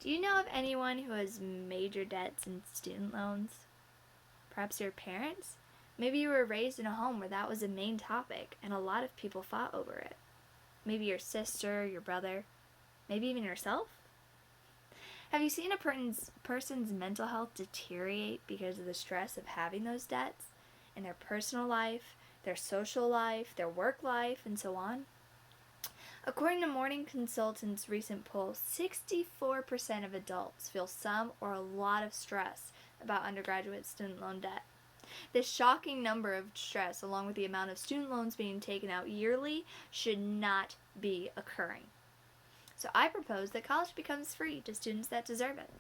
Do you know of anyone who has major debts and student loans? Perhaps your parents? Maybe you were raised in a home where that was a main topic and a lot of people fought over it. Maybe your sister, your brother, maybe even yourself? Have you seen a person's mental health deteriorate because of the stress of having those debts in their personal life, their social life, their work life, and so on? According to Morning Consultant's recent poll, 64% of adults feel some or a lot of stress about undergraduate student loan debt. This shocking number of stress, along with the amount of student loans being taken out yearly, should not be occurring. So I propose that college becomes free to students that deserve it.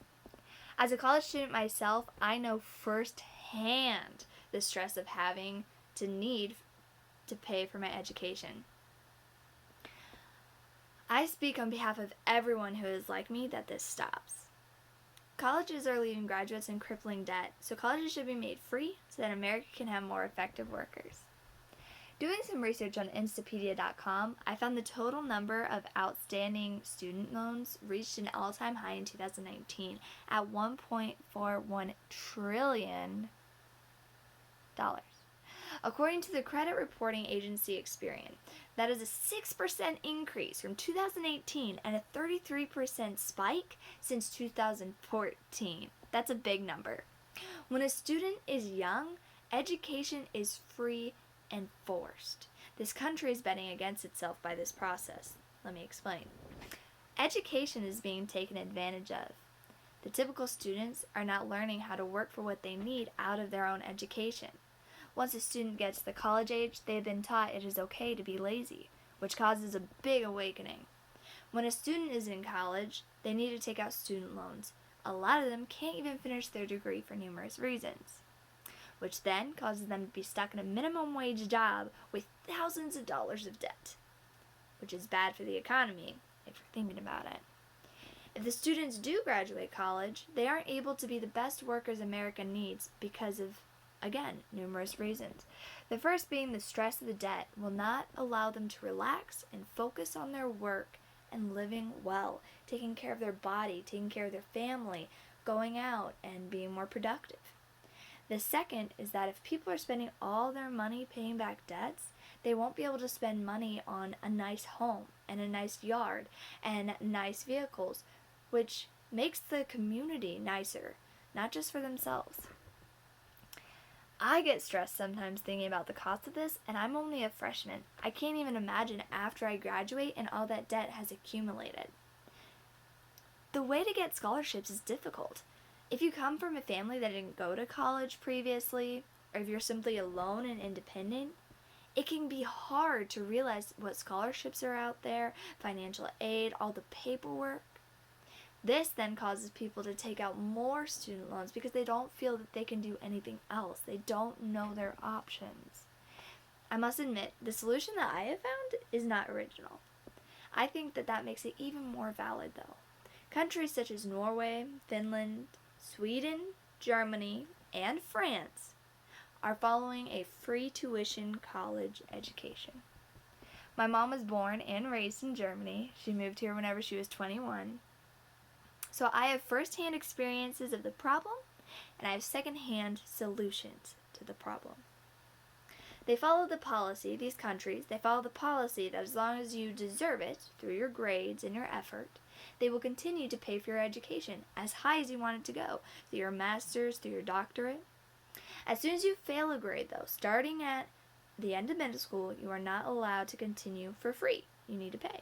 As a college student myself, I know firsthand the stress of having to need to pay for my education. I speak on behalf of everyone who is like me that this stops. Colleges are leaving graduates in crippling debt, so colleges should be made free so that America can have more effective workers. Doing some research on Instapedia.com, I found the total number of outstanding student loans reached an all-time high in 2019 at $1.41 trillion. According to the credit reporting agency Experian, that is a 6% increase from 2018 and a 33% spike since 2014. That's a big number. When a student is young, education is free and forced. This country is betting against itself by this process. Let me explain. Education is being taken advantage of. The typical students are not learning how to work for what they need out of their own education. Once a student gets to the college age, they have been taught it is okay to be lazy, which causes a big awakening. When a student is in college, they need to take out student loans. A lot of them can't even finish their degree for numerous reasons, which then causes them to be stuck in a minimum wage job with thousands of dollars of debt, which is bad for the economy if you're thinking about it. If the students do graduate college, they aren't able to be the best workers America needs because of, again, numerous reasons. The first being the stress of the debt will not allow them to relax and focus on their work and living well, taking care of their body, taking care of their family, going out and being more productive. The second is that if people are spending all their money paying back debts, they won't be able to spend money on a nice home and a nice yard and nice vehicles, which makes the community nicer, not just for themselves. I get stressed sometimes thinking about the cost of this, and I'm only a freshman. I can't even imagine after I graduate and all that debt has accumulated. The way to get scholarships is difficult. If you come from a family that didn't go to college previously, or if you're simply alone and independent, it can be hard to realize what scholarships are out there, financial aid, all the paperwork. This then causes people to take out more student loans because they don't feel that they can do anything else. They don't know their options. I must admit, the solution that I have found is not original. I think that makes it even more valid, though. Countries such as Norway, Finland, Sweden, Germany, and France are following a free tuition college education. My mom was born and raised in Germany. She moved here whenever she was 21. So I have first-hand experiences of the problem, and I have second-hand solutions to the problem. These countries, they follow the policy that as long as you deserve it through your grades and your effort, they will continue to pay for your education as high as you want it to go, through your master's, through your doctorate. As soon as you fail a grade, though, starting at the end of middle school, you are not allowed to continue for free. You need to pay.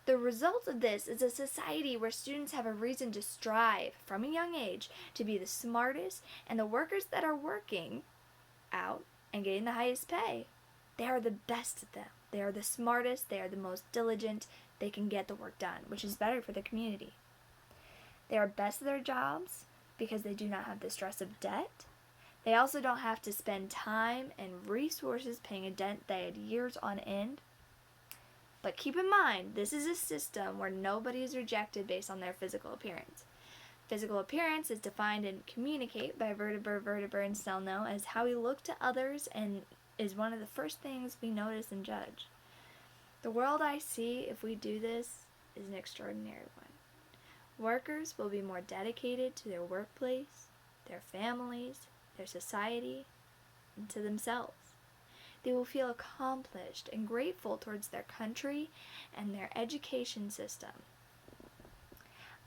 The result of this is a society where students have a reason to strive from a young age to be the smartest, and the workers that are working out and getting the highest pay, they are the best at them. They are the smartest, they are the most diligent, they can get the work done, which is better for the community. They are best at their jobs because they do not have the stress of debt. They also don't have to spend time and resources paying a debt they had years on end. But keep in mind, this is a system where nobody is rejected based on their physical appearance. Physical appearance is defined and communicated by Verteber, and Stelno as how we look to others and is one of the first things we notice and judge. The world I see if we do this is an extraordinary one. Workers will be more dedicated to their workplace, their families, their society, and to themselves. They will feel accomplished and grateful towards their country and their education system.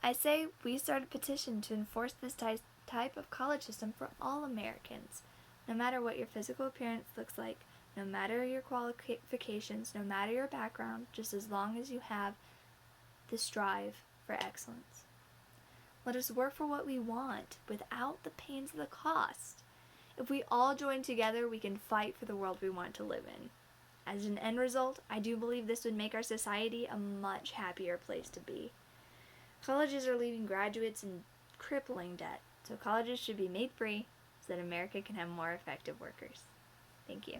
I say we start a petition to enforce this type of college system for all Americans, no matter what your physical appearance looks like, no matter your qualifications, no matter your background, just as long as you have the strive for excellence. Let us work for what we want without the pains of the cost. If we all join together, we can fight for the world we want to live in. As an end result, I do believe this would make our society a much happier place to be. Colleges are leaving graduates in crippling debt, so colleges should be made free so that America can have more effective workers. Thank you.